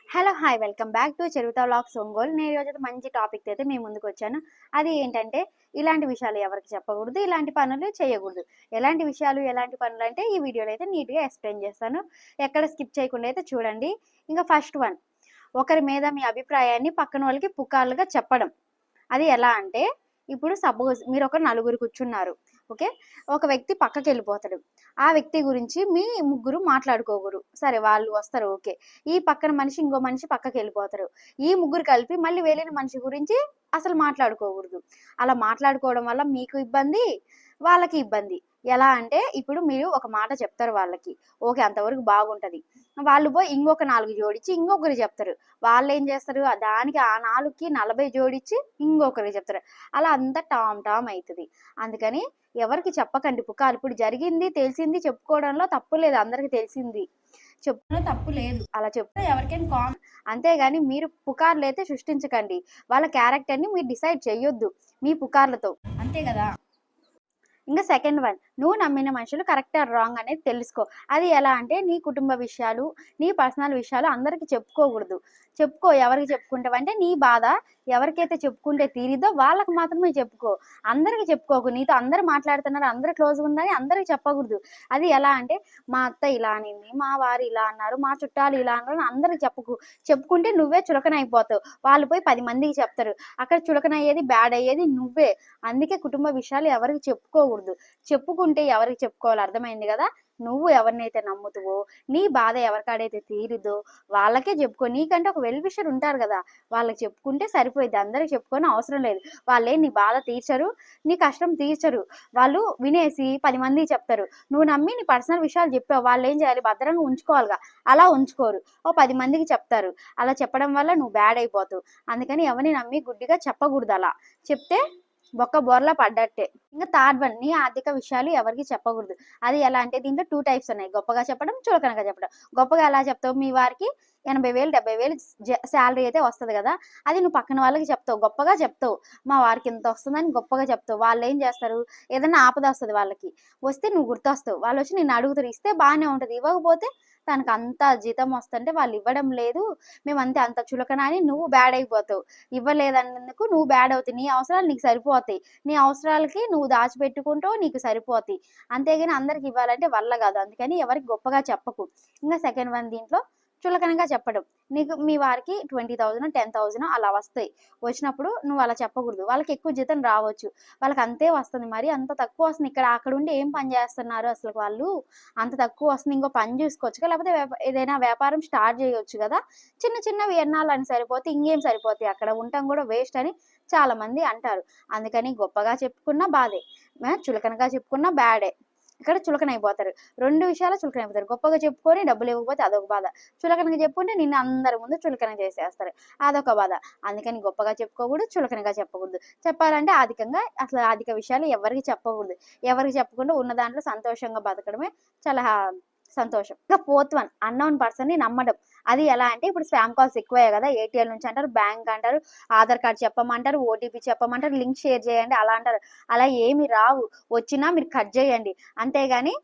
Hello hi welcome back to Charitha vlogs Ongole. నేను ఈరోజు మంచి టాపిక్ అయితే మీ ముందుకు వచ్చాను. అది ఏంటంటే ఇలాంటి విషయాలు ఎవరికి చెప్పకూడదు, ఇలాంటి పనులు చేయకూడదు. ఎలాంటి విషయాలు ఎలాంటి పనులు అంటే ఈ వీడియోలో అయితే నీట్గా ఎక్స్ప్లెయిన్ చేస్తాను. ఎక్కడ స్కిప్ చేయకుండా అయితే చూడండి. ఇంకా ఫస్ట్ వన్, ఒకరి మీద మీ అభిప్రాయాన్ని పక్కన వాళ్ళకి పుకార్లుగా చెప్పడం. అది ఎలా అంటే, ఇప్పుడు సపోజ్ మీరు ఒక నలుగురు కూర్చున్నారు, ఓకే. ఒక వ్యక్తి పక్కకి వెళ్ళిపోతాడు. ఆ వ్యక్తి గురించి మీ ముగ్గురు మాట్లాడుకోగురు, సరే వాళ్ళు వస్తారు, ఓకే. ఈ పక్కన మనిషి ఇంకో మనిషి పక్కకి వెళ్ళిపోతారు. ఈ ముగ్గురు కలిపి మళ్ళీ వెళ్ళిన మనిషి గురించి అసలు మాట్లాడుకోకూడదు. అలా మాట్లాడుకోవడం వల్ల మీకు ఇబ్బంది, వాళ్ళకి ఇబ్బంది. ఎలా అంటే, ఇప్పుడు మీరు ఒక మాట చెప్తారు వాళ్ళకి, ఓకే, అంతవరకు బాగుంటది. వాళ్ళు పోయి ఇంకొక 4 జోడించి ఇంకొకరు చెప్తారు. వాళ్ళు ఏం చేస్తారు, దానికి ఆ 4కి 40 జోడించి ఇంకొకరికి చెప్తారు. అలా అంతా టామ్ టామ్ అవుతుంది. అందుకని ఎవరికి చెప్పకండి పుకార్లు. ఇప్పుడు జరిగింది తెలిసింది చెప్పుకోవడంలో తప్పు లేదు, అందరికి తెలిసింది చెప్పడంలో తప్పు లేదు. అలా చెప్తే ఎవరికైనా కామన్. అంతేగాని మీరు పుకార్లు అయితే సృష్టించకండి. వాళ్ళ క్యారెక్టర్ని మీరు డిసైడ్ చేయొద్దు మీ పుకార్లతో, అంతే కదా. ఇంకా సెకండ్ వన్, నువ్వు నమ్మిన మనుషులు కరెక్ట్ ఆర్ రాంగ్ అనేది తెలుసుకో. అది ఎలా అంటే, నీ కుటుంబ విషయాలు, నీ పర్సనల్ విషయాలు అందరికి చెప్పుకోకూడదు. చెప్పుకో, ఎవరికి చెప్పుకుంటావంటే నీ బాధ ఎవరికైతే చెప్పుకుంటే తీరిద్దో వాళ్ళకి మాత్రమే చెప్పుకో. అందరికి చెప్పుకోకు. నీతో అందరు మాట్లాడుతున్నారు, అందరు క్లోజ్గా ఉందని అందరికి చెప్పకూడదు. అది ఎలా అంటే, మా అత్త ఇలా అనింది, మా వారు ఇలా అన్నారు, మా చుట్టాలు ఇలా అన్నారు, అందరికి చెప్పుకు. చెప్పుకుంటే నువ్వే చులకన అయిపోతావు. వాళ్ళు పోయి 10 మందికి చెప్తారు, అక్కడ చులకన అయ్యేది, బ్యాడ్ అయ్యేది నువ్వే. అందుకే కుటుంబ విషయాలు ఎవరికి చెప్పుకోకూడదు. చెప్పుకుంటే ఎవరికి చెప్పుకోవాలి, అర్థమైంది కదా. నువ్వు ఎవరినైతే నమ్ముతావో, నీ బాధ ఎవరికాడైతే తీరిదో వాళ్ళకే చెప్పుకో. నీకంటే ఒక వెల్ విషర్ ఉంటారు కదా, వాళ్ళకి చెప్పుకుంటే సరిపోయింది. అందరికి చెప్పుకొని అవసరం లేదు. వాళ్ళే నీ బాధ తీర్చరు, నీ కష్టం తీర్చరు. వాళ్ళు వినేసి 10 మందికి చెప్తారు. నువ్వు నమ్మి నీ పర్సనల్ విషయాలు చెప్పావు, వాళ్ళు ఏం చేయాలి, భద్రంగా ఉంచుకోవాలిగా. అలా ఉంచుకోరు, ఓ 10 మందికి చెప్తారు. అలా చెప్పడం వల్ల నువ్వు బ్యాడ్ అయిపోతావు. అందుకని ఎవరిని నమ్మి గుడ్డిగా చెప్పకూడదు. అలా చెప్తే బొక్క బోర్లా పడ్డట్టే. ఇంకా థర్డ్ వన్, నీ ఆర్థిక విషయాలు ఎవరికి చెప్పకూడదు. అది ఎలా అంటే, దీంట్లో 2 టైప్స్ ఉన్నాయి, గొప్పగా చెప్పడం, చులకనగా చెప్పడం. గొప్పగా ఎలా చెప్తావు, మీ వారికి 80,000 70,000 శాలరీ అయితే వస్తుంది కదా, అది నువ్వు పక్కన వాళ్ళకి చెప్తావు, గొప్పగా చెప్తావు. మా వారికి ఇంత వస్తుందని గొప్పగా చెప్తావు. వాళ్ళు ఏం చేస్తారు, ఏదైనా ఆపద వస్తుంది వాళ్ళకి, వస్తే నువ్వు గుర్తొస్తావు. వాళ్ళు వచ్చి నిన్ను అడుగుతారు, ఇస్తే బాగానే ఉంటుంది. ఇవ్వకపోతే తనకు అంత జీతం వస్తుంటే వాళ్ళు ఇవ్వడం లేదు, మేమంతే అంత చులకన అని నువ్వు బ్యాడ్ అయిపోతావు. ఇవ్వలేదన్నందుకు నువ్వు బ్యాడ్ అవుతాయి. నీ అవసరాలు నీకు సరిపోతాయి, నీ అవసరాలకి నువ్వు దాచిపెట్టుకుంటావు, నీకు సరిపోతాయి. అంతేగాని అందరికి ఇవ్వాలంటే వల్ల కాదు. అందుకని ఎవరికి గొప్పగా చెప్పకు. ఇంకా సెకండ్ వన్, దీంట్లో చులకనగా చెప్పడం. నీకు మీ వారికి 20,000 10,000 అలా వస్తాయి. వచ్చినప్పుడు నువ్వు అలా చెప్పకూడదు. వాళ్ళకి ఎక్కువ జీతం రావచ్చు, వాళ్ళకి అంతే వస్తుంది, మరి అంత తక్కువ వస్తుంది. అక్కడ ఉండి ఏం పని చేస్తున్నారు అసలు వాళ్ళు, అంత తక్కువ వస్తుంది, ఇంకో పని చూసుకోవచ్చు కదా, లేకపోతే ఏదైనా వ్యాపారం స్టార్ట్ చేయొచ్చు కదా. చిన్న చిన్నవి ఎన్నాలని సరిపోతే ఇంకేం సరిపోతాయి, అక్కడ ఉండటం కూడా వేస్ట్ అని చాలా మంది అంటారు. అందుకని గొప్పగా చెప్పుకున్నా బాధే, చులకనగా చెప్పుకున్నా బ్యాడే. ఇక్కడ చులకన అయిపోతారు. 2 విషయాలు చులకన అయిపోతారు. గొప్పగా చెప్పుకొని డబ్బులు ఇవ్వకపోతే అదొక బాధ, చులకనగా చెప్పుకుంటే నిన్ను అందరి ముందు చులకన చేసేస్తారు, అదొక బాధ. అందుకని గొప్పగా చెప్పుకోకూడదు, చులకనగా చెప్పకూడదు. చెప్పాలంటే అధికంగా అసలు అధిక విషయాలు ఎవరికి చెప్పకూడదు. ఎవరికి చెప్పకుండా ఉన్న దాంట్లో సంతోషంగా బతకడమే చాలా సంతోషం. ఇంకా ఫోర్త్ వన్, అన్నోన్ పర్సన్ ని నమ్మడం. అది ఎలా అంటే, ఇప్పుడు స్పామ్ కాల్స్ ఎక్కువయ్యాయి కదా, ఏటీఎల్ నుంచి అంటారు, బ్యాంక్ అంటారు, ఆధార్ కార్డ్ చెప్పమంటారు, ఓటీపీ చెప్పమంటారు, లింక్ షేర్ చేయండి అలా అంటారు. అలా ఏమి రావు, వచ్చినా మీరు కట్ చేయండి. అంతేగాని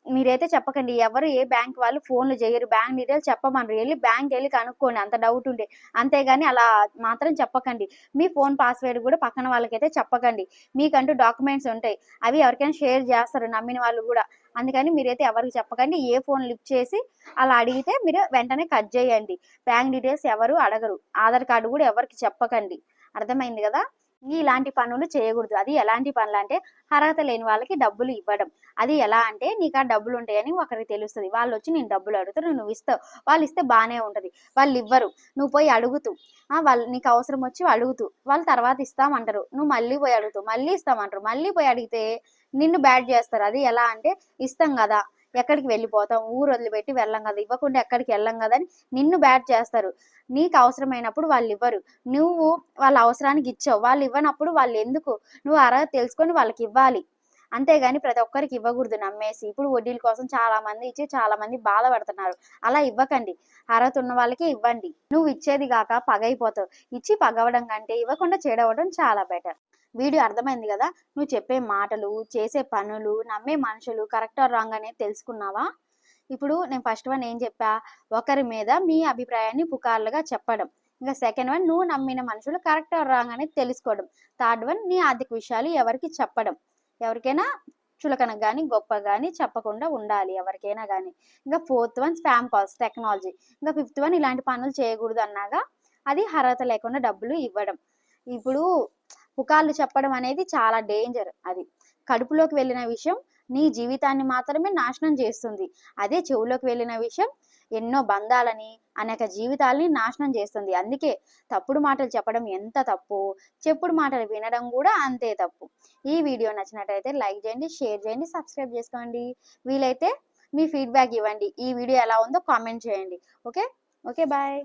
మీరైతే చెప్పకండి. ఎవరు ఏ బ్యాంక్ వాళ్ళు ఫోన్లు చేయరు, బ్యాంక్ డీటెయిల్స్ చెప్పమనరు, వెళ్ళి బ్యాంక్ వెళ్ళి కనుక్కోండి అంత డౌట్ ఉంటే. అంతేగాని అలా మాత్రం చెప్పకండి. మీ ఫోన్ పాస్వర్డ్ కూడా పక్కన వాళ్ళకైతే చెప్పకండి. మీకంటూ డాక్యుమెంట్స్ ఉంటాయి, అవి ఎవరికైనా షేర్ చేస్తారు నమ్మిన వాళ్ళు కూడా. అందుకని మీరైతే ఎవరికి చెప్పకండి. ఏ ఫోన్ లిఫ్ట్ చేసి అలా అడిగితే మీరు వెంటనే కట్ చేయండి. బ్యాంక్ డీటెయిల్స్ ఎవరు అడగరు, ఆధార్ కార్డు కూడా ఎవరికి చెప్పకండి. అర్థమైంది కదా. ఇలాంటి పనులు చేయకూడదు. అది ఎలాంటి పనులు అంటే, అర్హత లేని వాళ్ళకి డబ్బులు ఇవ్వడం. అది ఎలా అంటే, నీకు ఆ డబ్బులు ఉంటాయని ఒకరికి తెలుస్తుంది, వాళ్ళు వచ్చి నేను డబ్బులు అడుగుతారు, నువ్వు ఇస్తావు. వాళ్ళు ఇస్తే బాగానే ఉంటుంది, వాళ్ళు ఇవ్వరు, నువ్వు పోయి అడుగుతూ, వాళ్ళు నీకు అవసరం వచ్చి అడుగుతూ, వాళ్ళు తర్వాత ఇస్తామంటారు, నువ్వు మళ్ళీ పోయి అడుగుతావు, మళ్ళీ ఇస్తామంటారు, మళ్ళీ పోయి అడిగితే నిన్ను బ్యాడ్ చేస్తారు. అది ఎలా అంటే, ఇస్తాం కదా ఎక్కడికి వెళ్ళిపోతాం, ఊరు వదిలిపెట్టి వెళ్ళం కదా, ఇవ్వకుండా ఎక్కడికి వెళ్ళం కదా అని నిన్ను బ్యాడ్ చేస్తారు. నీకు అవసరమైనప్పుడు వాళ్ళు ఇవ్వరు, నువ్వు వాళ్ళ అవసరానికి ఇచ్చావు, వాళ్ళు ఇవ్వనప్పుడు వాళ్ళు ఎందుకు, నువ్వు అర్హత తెలుసుకొని వాళ్ళకి ఇవ్వాలి. అంతేగాని ప్రతి ఒక్కరికి ఇవ్వకూడదు నమ్మేసి. ఇప్పుడు వడ్డీల కోసం చాలా మంది ఇచ్చి చాలా మంది బాధపడుతున్నారు, అలా ఇవ్వకండి. అర్హత ఉన్న వాళ్ళకి ఇవ్వండి. నువ్వు ఇచ్చేది కాక పగైపోతావు. ఇచ్చి పగవడం కంటే ఇవ్వకుండా చెడవడం చాలా బెటర్. వీడియో అర్థమైంది కదా. నువ్వు చెప్పే మాటలు, చేసే పనులు, నమ్మే మనుషులు కరెక్ట్ ఆర్ రాంగ్ అనేది తెలుసుకున్నావా. ఇప్పుడు నేను ఫస్ట్ వన్ ఏం చెప్పా, ఒకరి మీద మీ అభిప్రాయాన్ని పుకార్లుగా చెప్పడం. ఇంకా సెకండ్ వన్, నువ్వు నమ్మిన మనుషులు కరెక్ట్ ఆర్ రాంగ్ అనేది తెలుసుకోవడం. థర్డ్ వన్, నీ ఆర్థిక విషయాలు ఎవరికి చెప్పడం. ఎవరికైనా చులకన కానీ గొప్ప కానీ చెప్పకుండా ఉండాలి ఎవరికైనా కానీ. ఇంకా fourth one, spam calls, technology. ఇంకా ఫిఫ్త్ వన్, ఇలాంటి పనులు చేయకూడదు అన్నాగా అది అర్హత లేకుండా డబ్బులు ఇవ్వడం. ఇప్పుడు పుకార్లు చెప్పడం అనేది చాలా డేంజర్. అది కడుపులోకి వెళ్ళిన విషయం నీ జీవితాన్ని మాత్రమే నాశనం చేస్తుంది. అదే చెవులోకి వెళ్ళిన విషయం ఎన్నో బంధాలని, అనేక జీవితాలని నాశనం చేస్తుంది. అందుకే తప్పుడు మాటలు చెప్పడం ఎంత తప్పు, చెప్పుడు మాటలు వినడం కూడా అంతే తప్పు. ఈ వీడియో నచ్చినట్టయితే లైక్ చేయండి, షేర్ చేయండి, సబ్స్క్రైబ్ చేసుకోండి. వీలైతే మీ ఫీడ్బ్యాక్ ఇవ్వండి. ఈ వీడియో ఎలా ఉందో కామెంట్ చేయండి. Okay, bye.